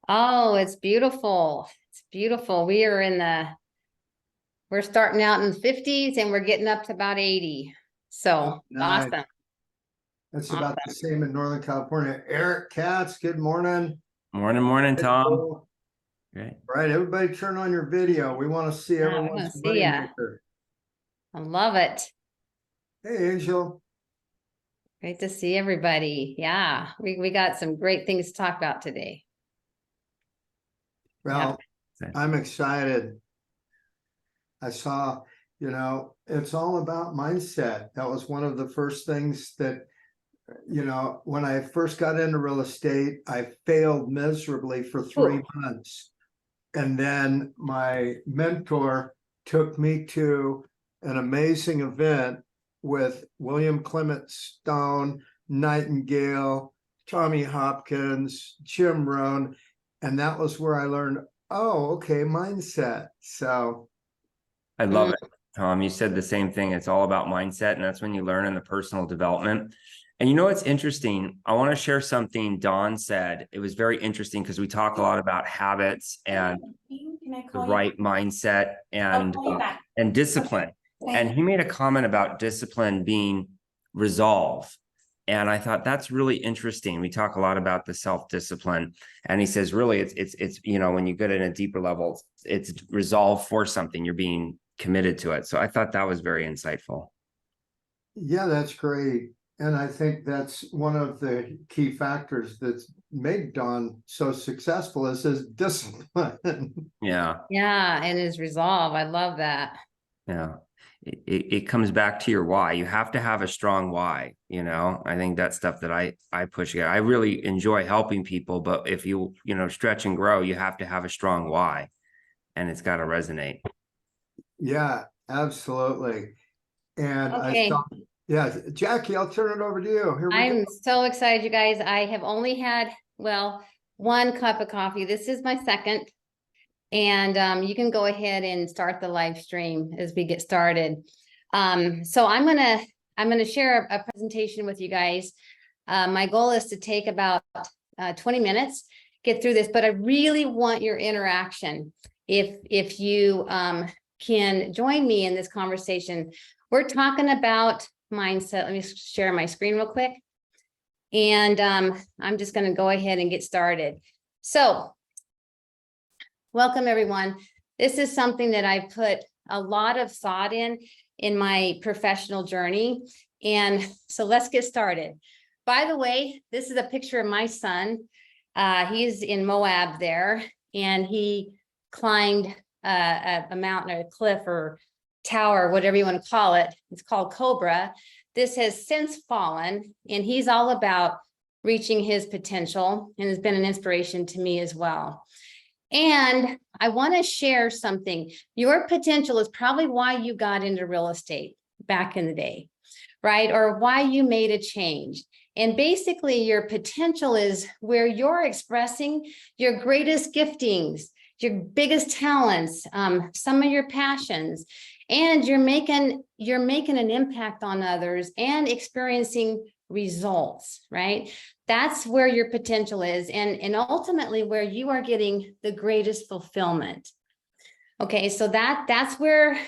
Oh, it's beautiful. It's beautiful. We're starting out in the 50s and we're getting up to about 80. Oh, So nice. awesome. That's Awesome. about the same in Northern California. Eric Katz, good morning. Morning, Tom. All Great. right, everybody turn on your video. We want to see Yeah, we everyone's want to see money ya. maker. I love it. Hey, Angel. Great to see everybody. Yeah, we got some great things to talk about today. Well, I'm excited. I saw, it's all about mindset. That was one of the first things that, when I first got into real estate, I failed miserably for 3 months. And then my mentor took me to an amazing event with William Clement Stone, Nightingale, Tommy Hopkins, Jim Rohn. And that was where I learned, oh, okay, mindset. So I love it, Tom. You said the same thing. It's all about mindset, and that's when you learn in the personal development. And you know what's interesting? I want to share something Dawn said. It was very interesting because we talk a lot about habits and the right mindset and discipline. And he made a comment about discipline being resolve. And I thought that's really interesting. We talk a lot about the self-discipline, and he says, really, it's when you get in a deeper level, it's resolve for something. You're being committed to it. So I thought that was very insightful. yeah, that's great. And I think that's one of the key factors that's made Don so successful is his discipline. Yeah. Yeah, and his resolve. I love that. Yeah. It comes back to your why. You have to have a strong why. I think that's stuff that I push. I really enjoy helping people, but if you stretch and grow, you have to have a strong why, and it's got to resonate. Yeah, absolutely. And Okay. Yeah, Jackie, I'll turn it over to you. Here we I'm go. so excited, you guys. I have only had, one cup of coffee. This is my second. And you can go ahead and start the live stream as we get started. So I'm gonna share a presentation with you guys. My goal is to take about 20 minutes, get through this, but I really want your interaction. If you can join me in this conversation, we're talking about mindset. Let me share my screen real quick. And I'm just going to go ahead and get started. So welcome, everyone. This is something that I put a lot of thought in my professional journey. And so let's get started. By the way, this is a picture of my son. He's in Moab there, and he climbed a mountain or a cliff or tower, whatever you want to call it. It's called Cobra. This has since fallen, and he's all about reaching his potential and has been an inspiration to me as well. And I want to share something. Your potential is probably why you got into real estate back in the day, right? Or why you made a change. And basically, your potential is where you're expressing your greatest giftings, your biggest talents, some of your passions, and you're making an impact on others and experiencing results, right? That's where your potential is, and ultimately where you are getting the greatest fulfillment. Okay, so that's where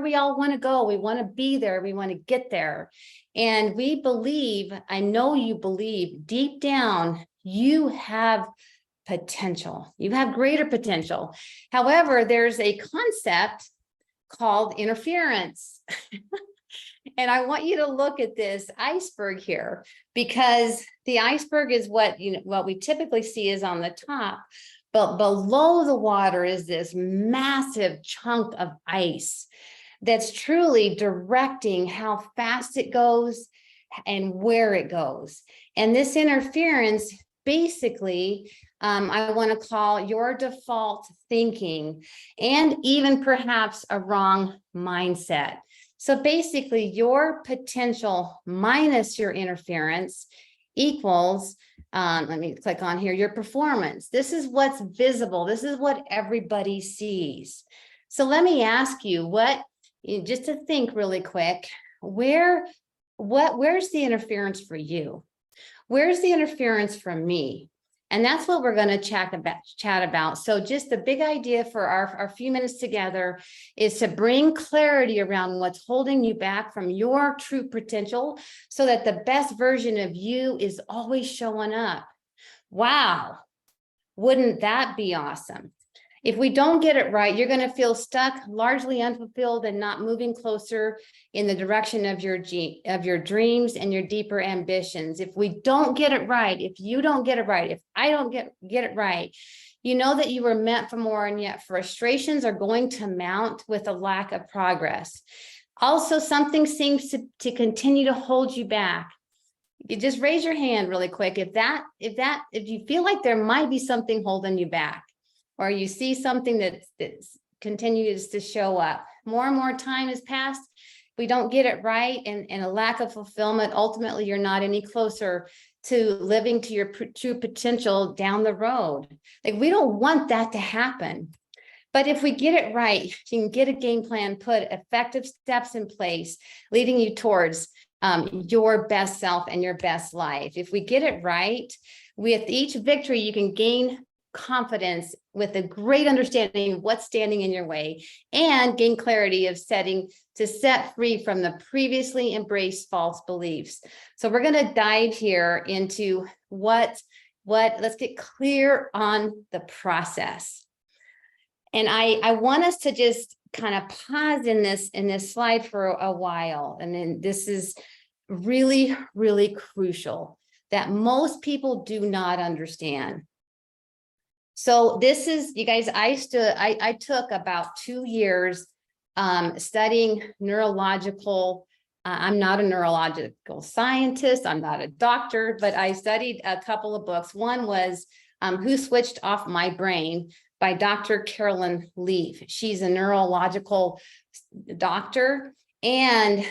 we all want to go. We want to be there. We want to get there. And we believe, I know you believe deep down, you have potential. You have greater potential. However, there's a concept called interference. And I want you to look at this iceberg here, because the iceberg is what we typically see is on the top, but below the water is this massive chunk of ice that's truly directing how fast it goes and where it goes. And this interference, basically, I want to call your default thinking, and even perhaps a wrong mindset. So basically, your potential minus your interference equals, let me click on here, your performance. This is what's visible. This is what everybody sees. So let me ask you, just to think really quick, where's the interference for you? Where's the interference from me? And that's what we're going to chat about. So just the big idea for our few minutes together is to bring clarity around what's holding you back from your true potential so that the best version of you is always showing up. Wow. Wouldn't that be awesome? If we don't get it right, you're going to feel stuck, largely unfulfilled, and not moving closer in the direction of your dreams and your deeper ambitions. If we don't get it right, if you don't get it right, if I don't get it right, you know that you were meant for more, and yet frustrations are going to mount with a lack of progress. Also, something seems to continue to hold you back. You just raise your hand really quick if you feel like there might be something holding you back, or you see something that continues to show up. More and more time has passed. We don't get it right, and a lack of fulfillment. Ultimately, you're not any closer to living to your true potential down the road. Like, we don't want that to happen. But if we get it right, you can get a game plan, put effective steps in place, leading you towards your best self and your best life. If we get it right, with each victory, you can gain confidence with a great understanding of what's standing in your way, and gain clarity of set free from the previously embraced false beliefs. So we're going to dive here into let's get clear on the process. And I want us to just kind of pause in this slide for a while. And then this is really, really crucial that most people do not understand. So this is, you guys, I took about 2 years studying neurological. I'm not a neurological scientist. I'm not a doctor, but I studied a couple of books. One was Who Switched Off My Brain by Dr. Carolyn Leaf. She's a neurological doctor, and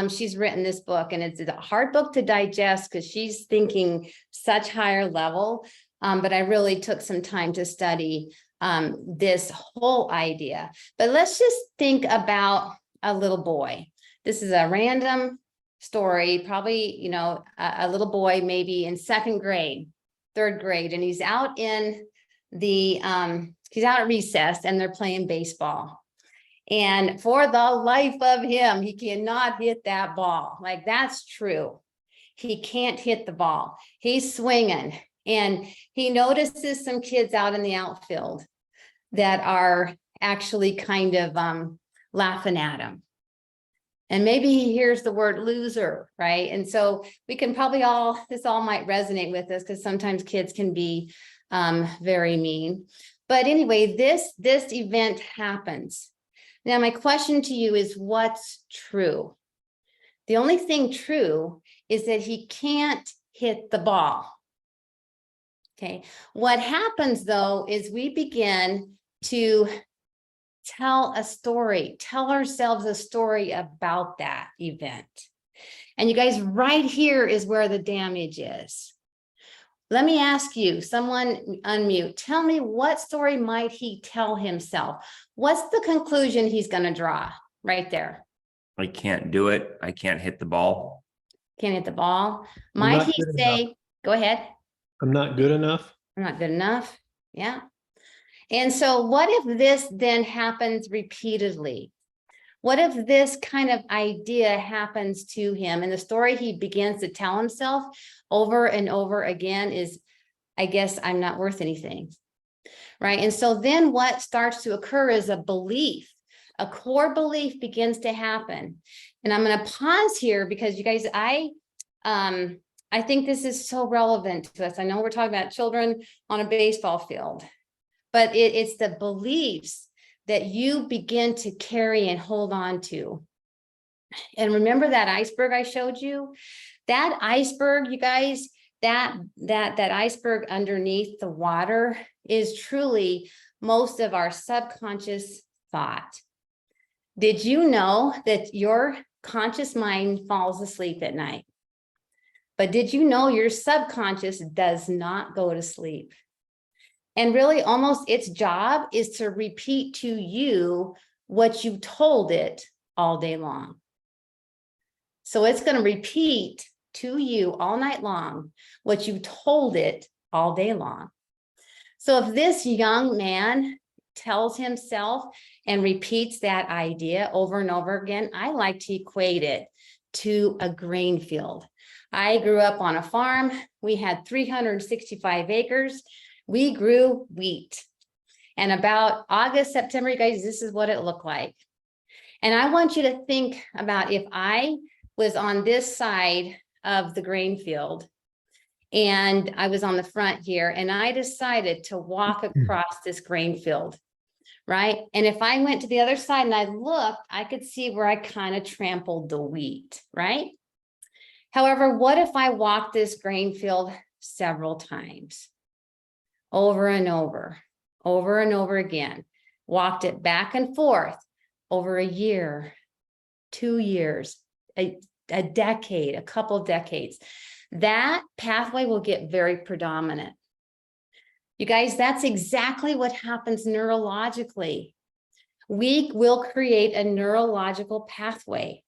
she's written this book, and it's a hard book to digest because she's thinking such higher level. But I really took some time to study this whole idea. But let's just think about a little boy. This is a random story, probably, you know, a little boy maybe in 2nd grade, 3rd grade, and he's out in he's out at recess, and they're playing baseball. And for the life of him, he cannot hit that ball. Like, that's true. He can't hit the ball. He's swinging. And he notices some kids out in the outfield that are actually kind of laughing at him. And maybe he hears the word loser, right? And so we can probably this all might resonate with us, because sometimes kids can be very mean. But anyway, this event happens. Now, my question to you is, what's true? The only thing true is that he can't hit the ball. Okay. What happens though is we begin to tell ourselves a story about that event. And you guys, right here is where the damage is. Let me ask you, someone unmute, tell me, what story might he tell himself? What's the conclusion he's going to draw right there? I can't do it. I can't hit the ball. Can't hit the ball. Might he say, go ahead. I'm not good enough. I'm not good enough. Yeah. And so what if this then happens repeatedly? What if this kind of idea happens to him, and the story he begins to tell himself over and over again is, I guess I'm not worth anything, right? And so then what starts to occur is a belief, a core belief begins to happen. And I'm going to pause here because you guys, I think this is so relevant to us. I know we're talking about children on a baseball field, but it's the beliefs that you begin to carry and hold on to. And remember that iceberg I showed you? That iceberg, you guys, that iceberg underneath the water is truly most of our subconscious thought. Did you know that your conscious mind falls asleep at night? But did you know your subconscious does not go to sleep? And really, almost its job is to repeat to you what you told it all day long. So it's going to repeat to you all night long what you told it all day long. So if this young man tells himself and repeats that idea over and over again, I like to equate it to a grain field. I grew up on a farm. We had 365 acres. We grew wheat. And about August, September, you guys, this is what it looked like. And I want you to think about if I was on this side of the grain field and I was on the front here and I decided to walk across this grain field, right? And if I went to the other side and I looked, I could see where I kind of trampled the wheat, right? However, what if I walked this grain field several times, over and over and over again, walked it back and forth over a year, 2 years, a decade, a couple decades, that pathway will get very predominant. You guys, that's exactly what happens neurologically. We will create a neurological pathway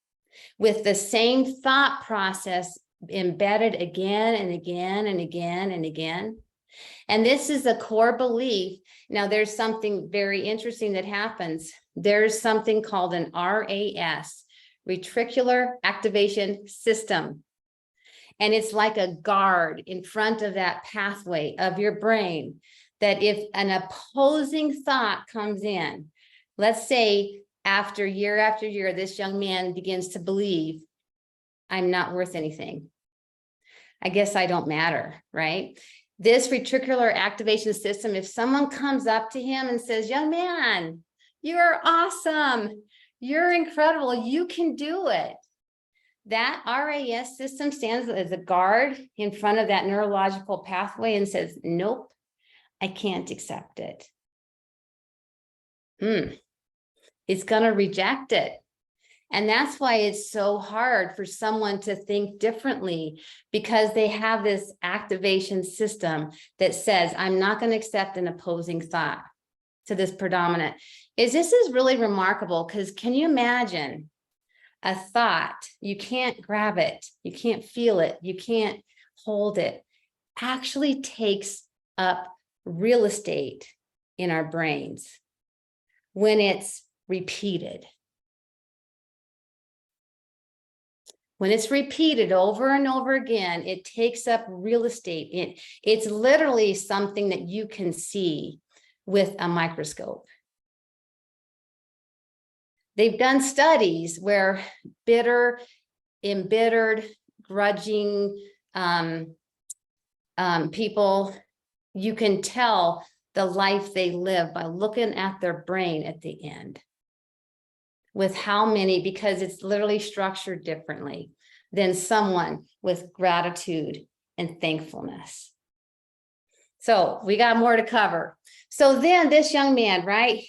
with the same thought process embedded again and again and again and again. And this is a core belief. Now, there's something very interesting that happens. There's something called an RAS, Reticular Activation System. And it's like a guard in front of that pathway of your brain that if an opposing thought comes in, let's say after year, this young man begins to believe, I'm not worth anything. I guess I don't matter, right? This reticular activation system, if someone comes up to him and says, young man, you're awesome, you're incredible, you can do it. That RAS system stands as a guard in front of that neurological pathway and says, nope, I can't accept it. It's going to reject it. And that's why it's so hard for someone to think differently, because they have this activation system that says, I'm not going to accept an opposing thought to this predominant. This is really remarkable, because can you imagine a thought? You can't grab it, you can't feel it, you can't hold it. Actually takes up real estate in our brains when it's repeated. When it's repeated over and over again, it takes up real estate. It's literally something that you can see with a microscope. They've done studies where bitter, embittered, grudging people, you can tell the life they live by looking at their brain at the end. With how many, because it's literally structured differently than someone with gratitude and thankfulness. So we got more to cover. So then this young man, right?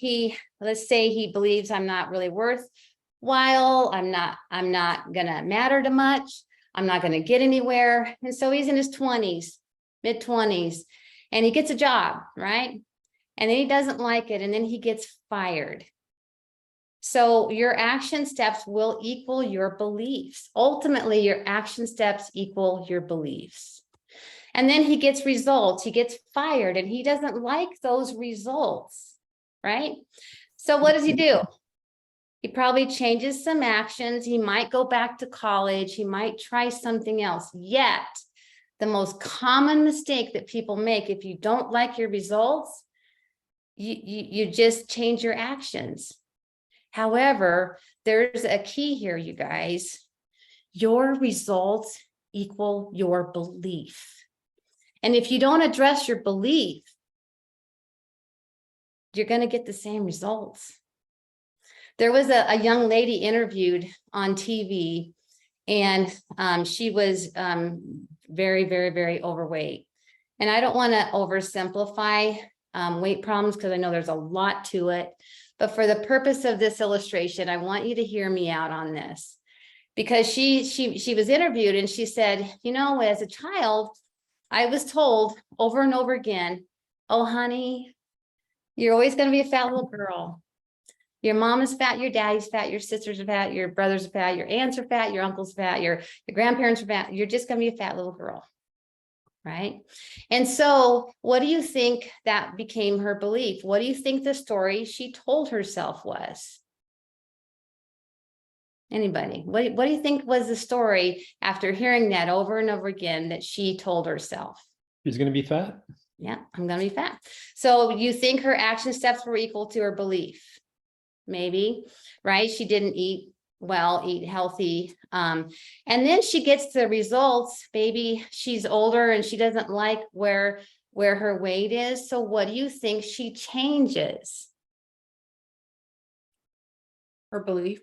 Let's say he believes I'm not really worthwhile. I'm not gonna matter too much. I'm not gonna get anywhere. And so he's in his 20s, mid-20s, and he gets a job, right? And then he doesn't like it, and then he gets fired. So your action steps will equal your beliefs. Ultimately, your action steps equal your beliefs. And then he gets results, he gets fired, and he doesn't like those results, right? So what does he do? He probably changes some actions. He might go back to college. He might try something else. Yet, the most common mistake that people make, if you don't like your results, you just change your actions. However, there's a key here, you guys. Your results equal your belief. And if you don't address your belief, you're going to get the same results. There was a young lady interviewed on TV, and she was very, very, very overweight. And I don't want to oversimplify weight problems, because I know there's a lot to it. But for the purpose of this illustration, I want you to hear me out on this, because she was interviewed and she said, you know, as a child, I was told over and over again, oh, honey, you're always going to be a fat little girl. Your mom is fat, your daddy's fat, your sisters are fat, your brothers are fat, your aunts are fat, your uncle's fat, your grandparents are fat. You're just going to be a fat little girl. right? And so what do you think that became her belief? What do you think the story she told herself was? Anybody? What do you think was the story after hearing that over and over again that she told herself? She's gonna be fat. Yeah, I'm gonna be fat. So you think her action steps were equal to her belief? Maybe, right? She didn't eat well, eat healthy. And then she gets the results. Maybe she's older and she doesn't like where her weight is. So what do you think she changes? Her belief.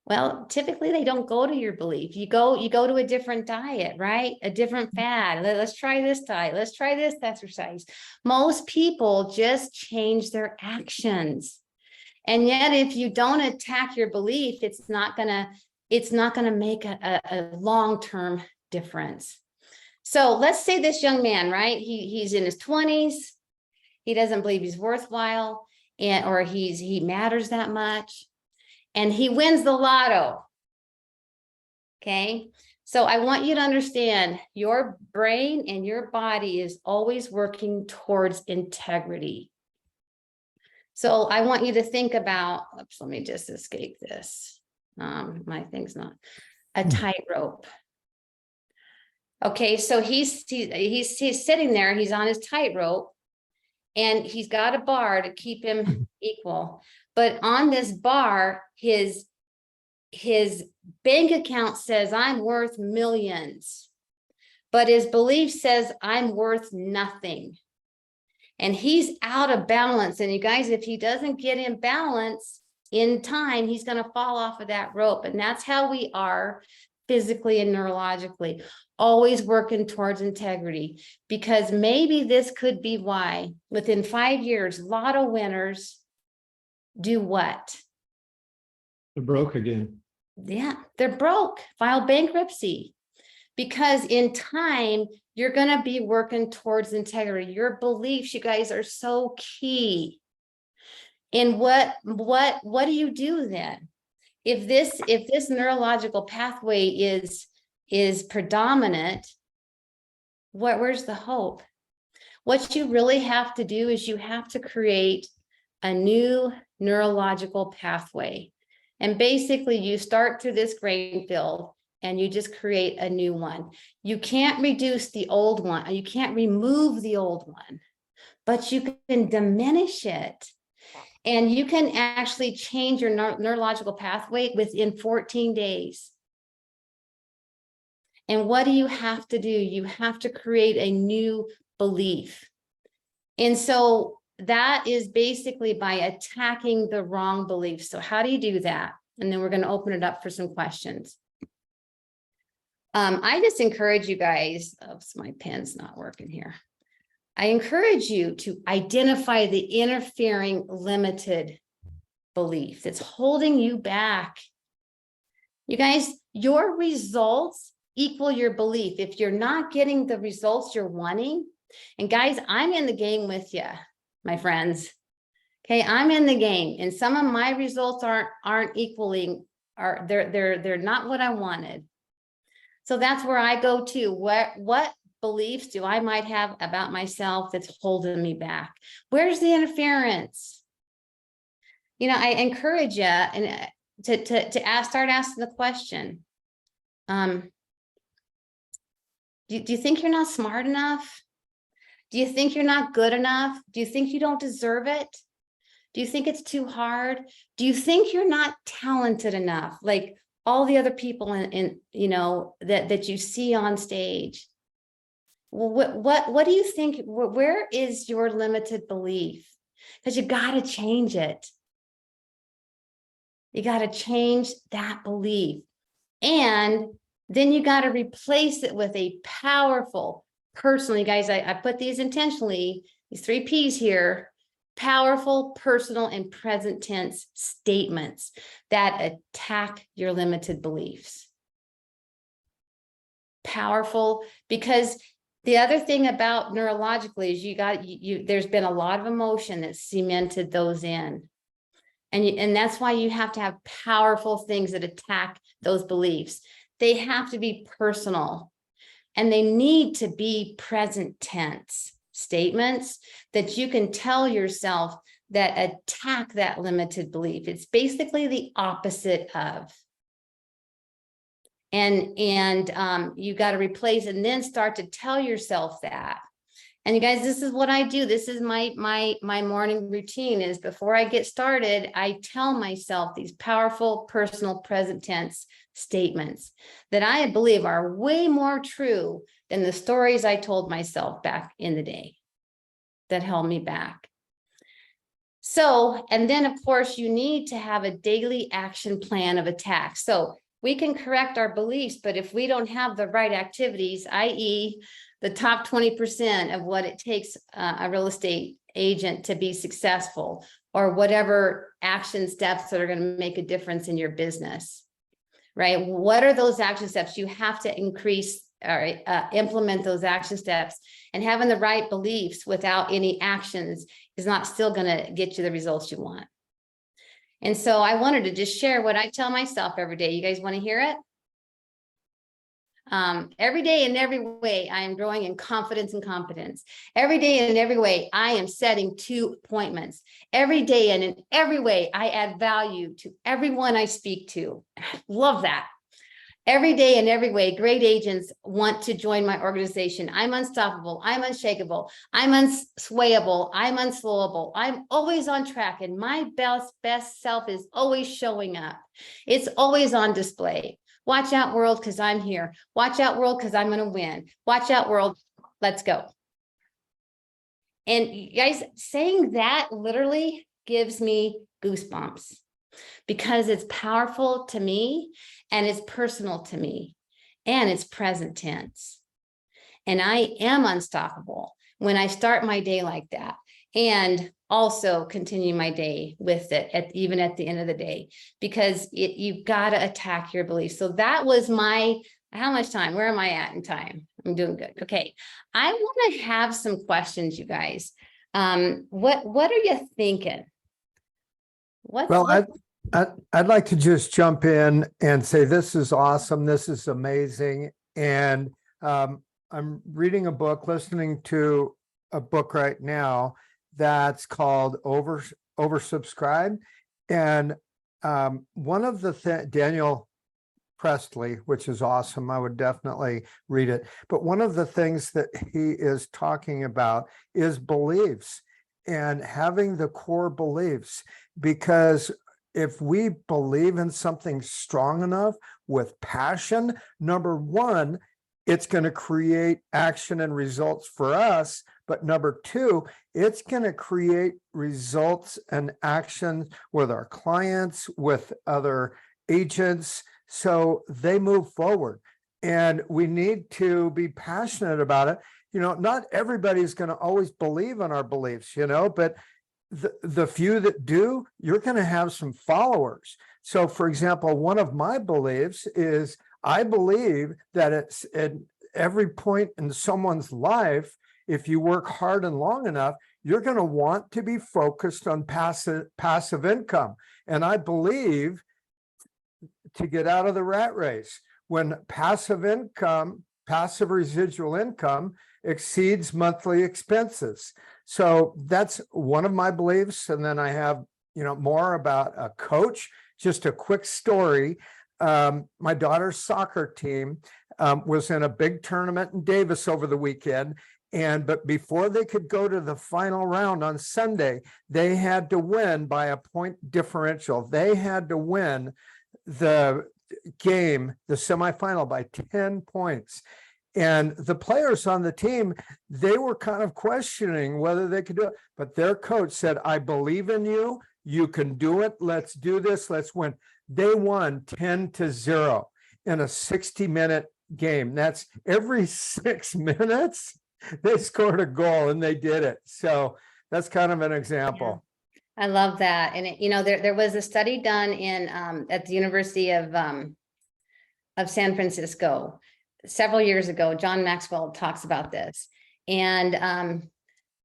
Well, typically they don't go to your belief. You go to a different diet, right? A different fad. Let's try this diet. Let's try this exercise. Most people just change their actions. And yet, if you don't attack your belief, it's not gonna make a long-term difference. So let's say this young man, right? He's in his 20s. He doesn't believe he's worthwhile, or he matters that much. And he wins the lotto. Okay. So I want you to understand your brain and your body is always working towards integrity. So I want you to think about, oops, let me just escape this. My thing's not a tightrope. Okay. So he's sitting there, he's on his tightrope and he's got a bar to keep him equal. But on this bar, his bank account says I'm worth millions, but his belief says I'm worth nothing. And he's out of balance. And you guys, if he doesn't get in balance in time, he's going to fall off of that rope. And that's how we are physically and neurologically, always working towards integrity, because maybe this could be why within 5 years, lotto winners do what? They're broke again. Yeah, they're broke, file bankruptcy, because in time, you're going to be working towards integrity. Your beliefs, you guys, are so key. And what do you do then? If this neurological pathway is predominant, where's the hope? What you really have to do is you have to create a new neurological pathway. And basically you start through this grain field and you just create a new one. You can't reduce the old one, you can't remove the old one, but you can diminish it. And you can actually change your neurological pathway within 14 days. And what do you have to do? You have to create a new belief. And so that is basically by attacking the wrong beliefs. So how do you do that? And then we're going to open it up for some questions. I just encourage you guys, oops, my pen's not working here. I encourage you to identify the interfering limited belief that's holding you back. You guys, your results equal your belief. If you're not getting the results you're wanting, and guys, I'm in the game with you, my friends. Okay, I'm in the game, and some of my results aren't equaling, they're not what I wanted. So that's where I go to. What beliefs do I might have about myself that's holding me back? Where's the interference? You know, I encourage you and to start asking the question. Do you think you're not smart enough? Do you think you're not good enough? Do you think you don't deserve it? Do you think it's too hard? Do you think you're not talented enough? Like all the other people in you know, that you see on stage. What do you think? Where is your limited belief? Because you got to change it. You got to change that belief. And then you got to replace it with a powerful, personal, you guys, I put these intentionally, these 3 P's here, powerful, personal, and present tense statements that attack your limited beliefs. Powerful, because the other thing about neurologically is there's been a lot of emotion that cemented those in. And that's why you have to have powerful things that attack those beliefs. They have to be personal. And they need to be present tense statements that you can tell yourself that attack that limited belief. It's basically the opposite of. And you got to replace and then start to tell yourself that. And you guys, this is what I do. This is my morning routine is before I get started, I tell myself these powerful personal present tense statements that I believe are way more true than the stories I told myself back in the day that held me back. So, and then of course you need to have a daily action plan of attack. So we can correct our beliefs, but if we don't have the right activities, i.e. the top 20% of what it takes a real estate agent to be successful, or whatever action steps that are going to make a difference in your business, right? What are those action steps? You have to increase or implement those action steps, and having the right beliefs without any actions is not still going to get you the results you want. And so I wanted to just share what I tell myself every day. You guys want to hear it? Every day in every way, I am growing in confidence and competence. Every day in every way, I am setting 2 appointments. Every day and in every way, I add value to everyone I speak to. Love that. Every day in every way, great agents want to join my organization. I'm unstoppable. I'm unshakable. I'm unswayable. I'm unslowable. I'm always on track, and my best self is always showing up. It's always on display. Watch out, world, because I'm here. Watch out, world, because I'm going to win. Watch out, world. Let's go. And you guys, saying that literally gives me goosebumps because it's powerful to me and it's personal to me and it's present tense. And I am unstoppable when I start my day like that, and also continue my day with it even at the end of the day, because you've got to attack your beliefs. So that was how much time? Where am I at in time? I'm doing good. Okay. I want to have some questions, you guys. What are you thinking? I'd like to just jump in and say, this is awesome. This is amazing. And I'm reading a book, listening to a book right now that's called Oversubscribed. And one of the Daniel Presley, which is awesome. I would definitely read it. But one of the things that he is talking about is beliefs and having the core beliefs, because if we believe in something strong enough with passion, number one, it's going to create action and results for us. But number two, it's going to create results and action with our clients, with other agents, so they move forward. And we need to be passionate about it. You know, not everybody's going to always believe in our beliefs, but the few that do, you're going to have some followers. So, for example, one of my beliefs is I believe that it's at every point in someone's life, if you work hard and long enough, you're going to want to be focused on passive income. And I believe, to get out of the rat race, when passive residual income exceeds monthly expenses. So that's one of my beliefs. And then I have, more about a coach. Just a quick story. My daughter's soccer team was in a big tournament in Davis over the weekend. But before they could go to the final round on Sunday, they had to win by a point differential. They had to win the game, the semifinal, by 10 points. And the players on the team, they were kind of questioning whether they could do it. But their coach said, I believe in you. You can do it. Let's do this. Let's win. They won 10-0 in a 60-minute game. That's every 6 minutes. They scored a goal and they did it. So that's kind of an example. Yeah. I love that. And there was a study done in at the University of San Francisco several years ago. John Maxwell talks about this. And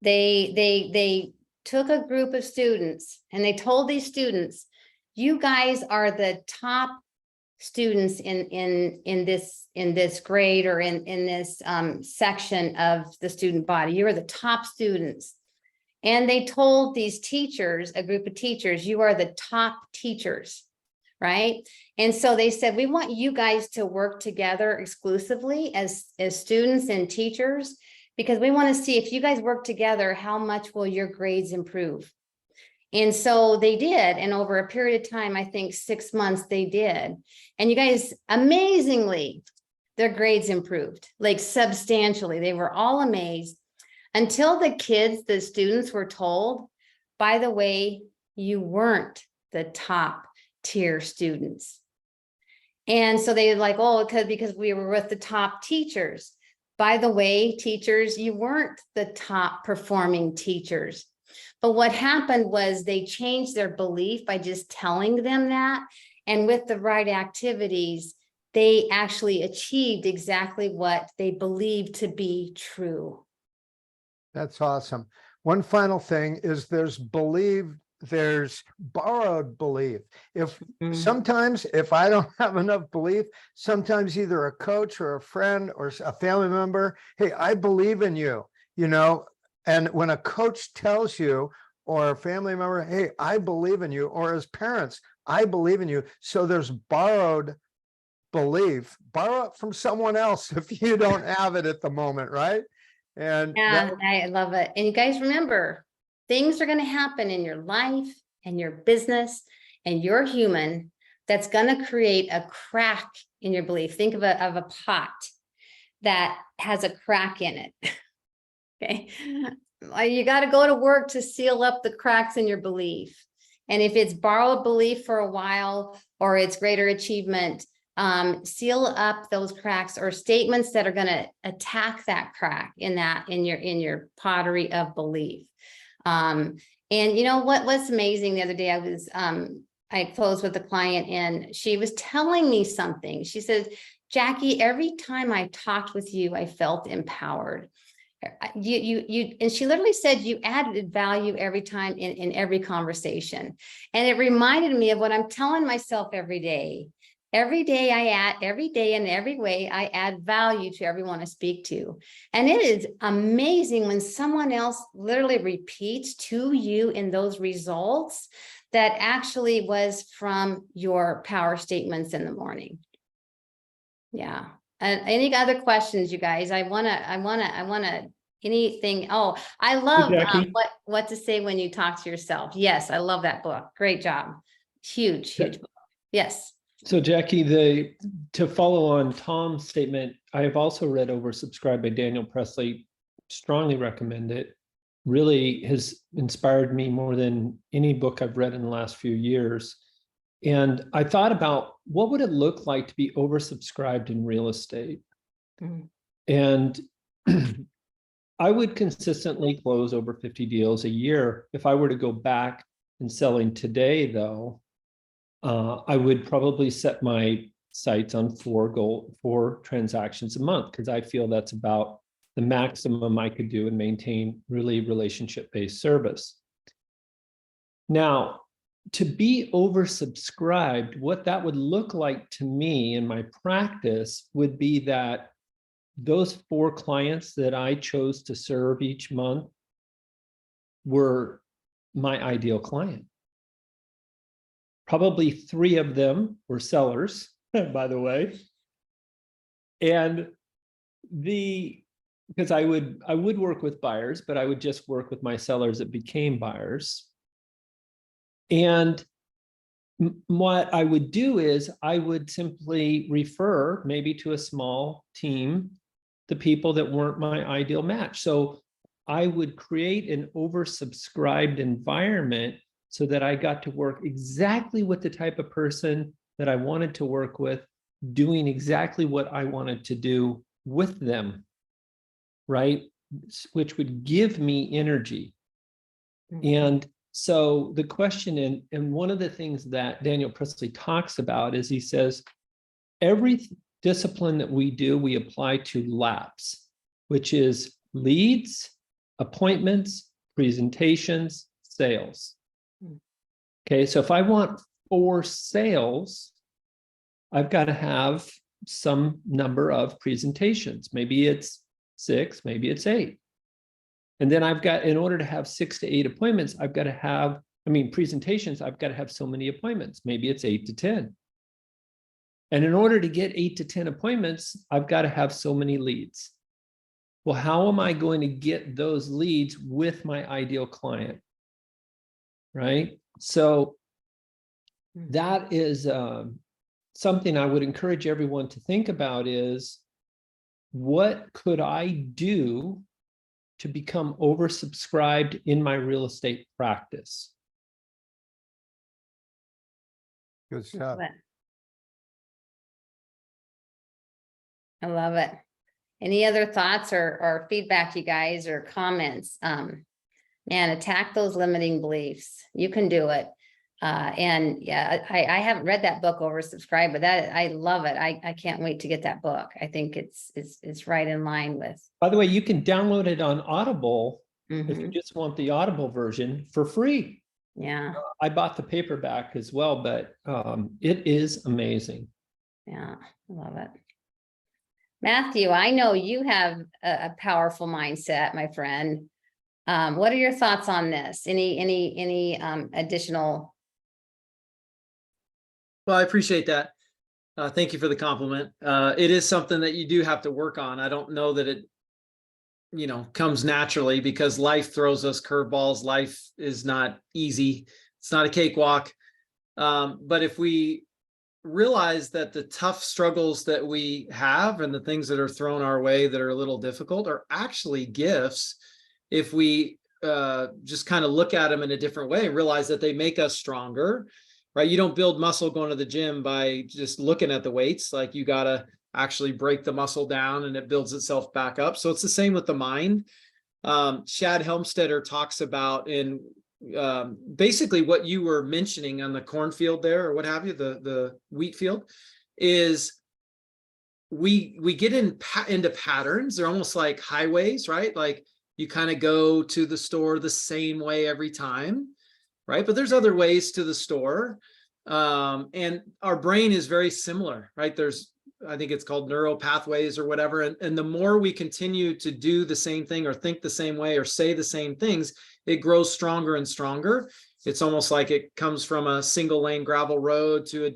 they took a group of students and they told these students, you guys are the top students in this grade or in this section of the student body. You are the top students. And they told these teachers, a group of teachers, you are the top teachers, right? And so they said, we want you guys to work together exclusively as students and teachers, because we want to see if you guys work together, how much will your grades improve? And so they did. And over a period of time, I think 6 months they did. And you guys, amazingly, their grades improved, like substantially. They were all amazed until the kids, the students were told, by the way, you weren't the top tier students. And so they were like, oh, because we were with the top teachers. By the way, teachers, you weren't the top performing teachers. But what happened was they changed their belief by just telling them that. And with the right activities, they actually achieved exactly what they believed to be true. That's awesome. One final thing is there's borrowed belief. Sometimes if I don't have enough belief, sometimes either a coach or a friend or a family member, hey, I believe in you, and when a coach tells you, or a family member, hey, I believe in you, or as parents, I believe in you. So there's borrowed belief. Borrow it from someone else if you don't have it at the moment, right? And yeah, I love it. And you guys remember, things are going to happen in your life and your business, and you're human. That's going to create a crack in your belief. Think of a pot that has a crack in it. Okay. You got to go to work to seal up the cracks in your belief. And if it's borrowed belief for a while, or it's greater achievement, seal up those cracks or statements that are going to attack that crack in your pottery of belief. And you know what's amazing, the other day I closed with a client and she was telling me something. She says, Jackie, every time I talked with you, I felt empowered. And she literally said you added value every time in every conversation. And it reminded me of what I'm telling myself every day. Every day in every way, I add value to everyone I speak to. And it is amazing when someone else literally repeats to you in those results that actually was from your power statements in the morning. Yeah. Any other questions, you guys? I wanna anything. Oh, I love what to say when you talk to yourself. Yes, I love that book. Great job. Huge book. Yes. So Jackie, to follow on Tom's statement, I have also read Oversubscribed by Daniel Presley. Strongly recommend it. Really has inspired me more than any book I've read in the last few years. And I thought about what would it look like to be oversubscribed in real estate? And I would consistently close over 50 deals a year. If I were to go back and selling today, though, I would probably set my sights on 4 transactions a month, because I feel that's about the maximum I could do and maintain really relationship-based service. Now, to be oversubscribed, what that would look like to me in my practice would be that those 4 clients that I chose to serve each month were my ideal client. Probably 3 of them were sellers, by the way. And because I would work with buyers, but I would just work with my sellers that became buyers. And what I would do is I would simply refer maybe to a small team the people that weren't my ideal match. So I would create an oversubscribed environment so that I got to work exactly with the type of person that I wanted to work with, doing exactly what I wanted to do with them, right? Which would give me energy. And so the question, and one of the things that Daniel Presley talks about is he says, every discipline that we do, we apply to LAPS, which is leads, appointments, presentations, sales. Okay, so if I want 4 sales, I've got to have some number of presentations. Maybe it's 6, maybe it's 8. And then I've got, in order to have 6 to 8 appointments, I've got to have, presentations, I've got to have so many appointments. Maybe it's 8 to 10. And in order to get 8 to 10 appointments, I've got to have so many leads. Well, how am I going to get those leads with my ideal client? Right? So that is something I would encourage everyone to think about is, what could I do to become oversubscribed in my real estate practice? Good stuff. I love it. Any other thoughts or feedback, you guys, or comments? Man, attack those limiting beliefs. You can do it. And yeah, I haven't read that book, Oversubscribe, but that I love it. I can't wait to get that book. I think it's right in line with. By the way, you can download it on Audible if you Mhm. just want the Audible version for free. Yeah, I bought the paperback as well, but it is amazing. yeah, I love it. Matthew, I know you have a powerful mindset, my friend. What are your thoughts on this? Any additional? Well, I appreciate that. Thank you for the compliment. It is something that you do have to work on. I don't know that it, comes naturally, because life throws us curveballs. Life is not easy. It's not a cakewalk. But if we realize that the tough struggles that we have and the things that are thrown our way that are a little difficult are actually gifts, if we just kind of look at them in a different way, realize that they make us stronger, right? You don't build muscle going to the gym by just looking at the weights. Like, you got to actually break the muscle down and it builds itself back up. So it's the same with the mind. Shad Helmstetter talks about in basically what you were mentioning on the cornfield there, or what have you, the wheat field, is we get into patterns. They're almost like highways, right? Like, you kind of go to the store the same way every time, right? But there's other ways to the store. And our brain is very similar, right? I think it's called neural pathways or whatever. And the more we continue to do the same thing or think the same way or say the same things, it grows stronger and stronger. It's almost like it comes from a single lane gravel road to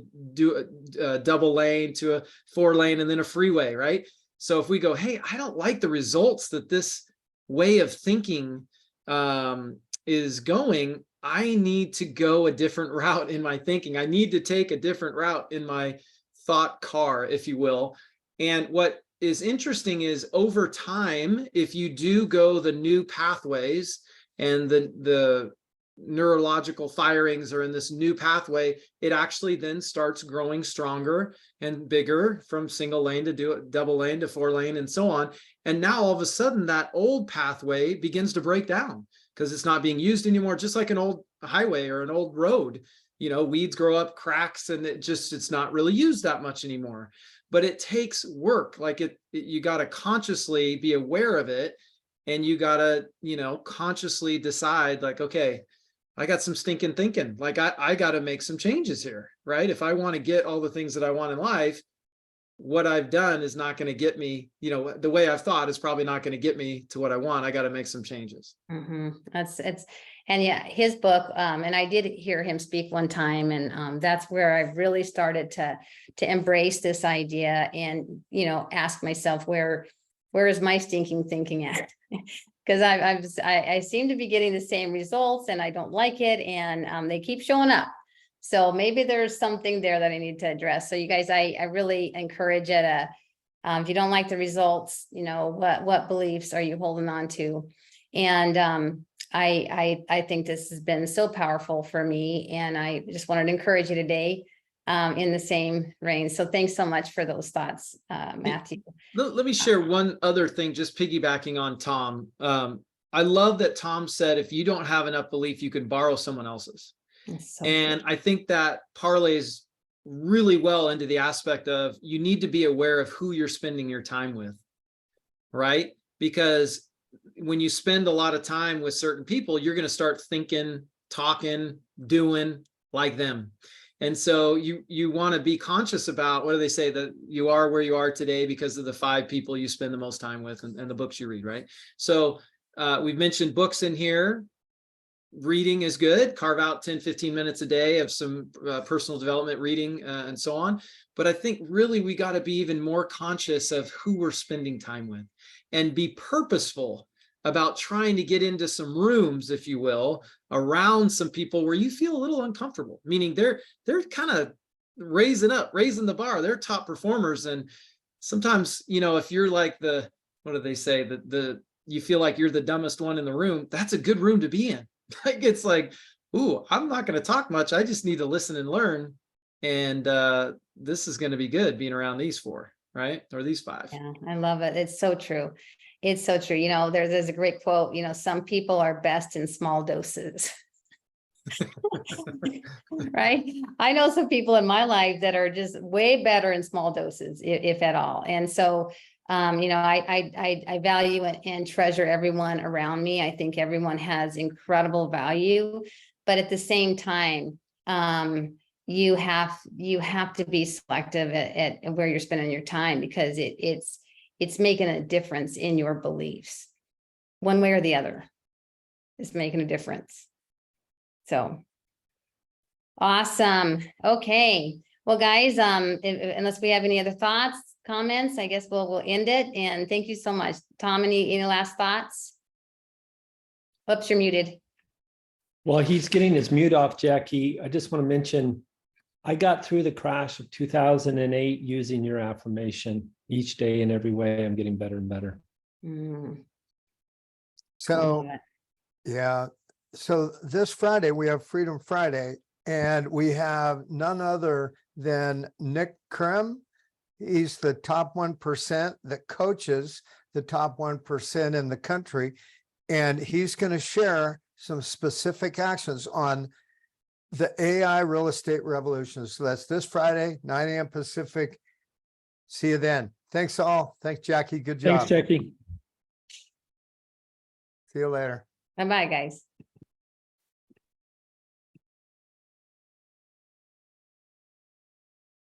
a double lane to a 4-lane and then a freeway, right? So if we go, hey, I don't like the results that this way of thinking is going, I need to go a different route in my thinking. I need to take a different route in my thought car, if you will. And what is interesting is, over time, if you do go the new pathways and the neurological firings are in this new pathway, it actually then starts growing stronger and bigger, from single lane to double lane to 4-lane and so on. And now all of a sudden that old pathway begins to break down because it's not being used anymore, just like an old highway or an old road. Weeds grow up, cracks, and it's not really used that much anymore. But it takes work. Like you got to consciously be aware of it, and you got to, consciously decide, like, okay, I got some stinking thinking. Like, I got to make some changes here, right? If I want to get all the things that I want in life, what I've done is not going to get me, the way I've thought is probably not going to get me to what I want. I got to make some changes. Mm-hmm. And yeah, his book, and I did hear him speak one time, and that's where I really started to embrace this idea and, ask myself, where is my stinking thinking at? Because I seem to be getting the same results and I don't like it, and they keep showing up. So maybe there's something there that I need to address. So you guys, I really encourage it. If you don't like the results, what beliefs are you holding on to? And I think this has been so powerful for me, and I just wanted to encourage you today in the same vein. So thanks so much for those thoughts, Matthew. Let me share one other thing, just piggybacking on Tom. I love that Tom said, if you don't have enough belief, you can borrow someone else's. And I think that parlays really well into the aspect of, you need to be aware of who you're spending your time with, right? Because when you spend a lot of time with certain people, you're going to start thinking, talking, doing like them. And so you want to be conscious about, what do they say, that you are where you are today because of the 5 people you spend the most time with and the books you read, right? So we've mentioned books in here. Reading is good. Carve out 10, 15 minutes a day of some personal development reading and so on. But I think really we got to be even more conscious of who we're spending time with and be purposeful about trying to get into some rooms, if you will, around some people where you feel a little uncomfortable, meaning they're kind of raising the bar. They're top performers. And sometimes, you know, if you're like what do they say, you feel like you're the dumbest one in the room, that's a good room to be in. Like, it's like, ooh, I'm not going to talk much. I just need to listen and learn. And this is going to be good being around these 4, right? Or these 5. Yeah, I love it. It's so true. It's so true. You know, there's a great quote, you know, some people are best in small doses. Right? I know some people in my life that are just way better in small doses, if at all. And so, you know, I value and treasure everyone around me. I think everyone has incredible value, but at the same time, you have to be selective at where you're spending your time, because it's making a difference in your beliefs. One way or the other, it's making a difference. So awesome. Okay. Well, guys, unless we have any other thoughts, comments, I guess we'll end it. And thank you so much. Tom, any last thoughts? Oops, you're muted. While he's getting his mute off, Jackie, I just want to mention, I got through the crash of 2008 using your affirmation. Each day in every way, I'm getting better and better. Mm, I So, love it. yeah, so this Friday, we have Freedom Friday, and we have none other than Nick Krim. He's the top 1% that coaches the top 1% in the country. And he's going to share some specific actions on the AI real estate revolution. So that's this Friday, 9 a.m. Pacific. See you then. Thanks all. Thanks, Jackie. Good job. Thanks, Jackie. See you later. Bye-bye, guys.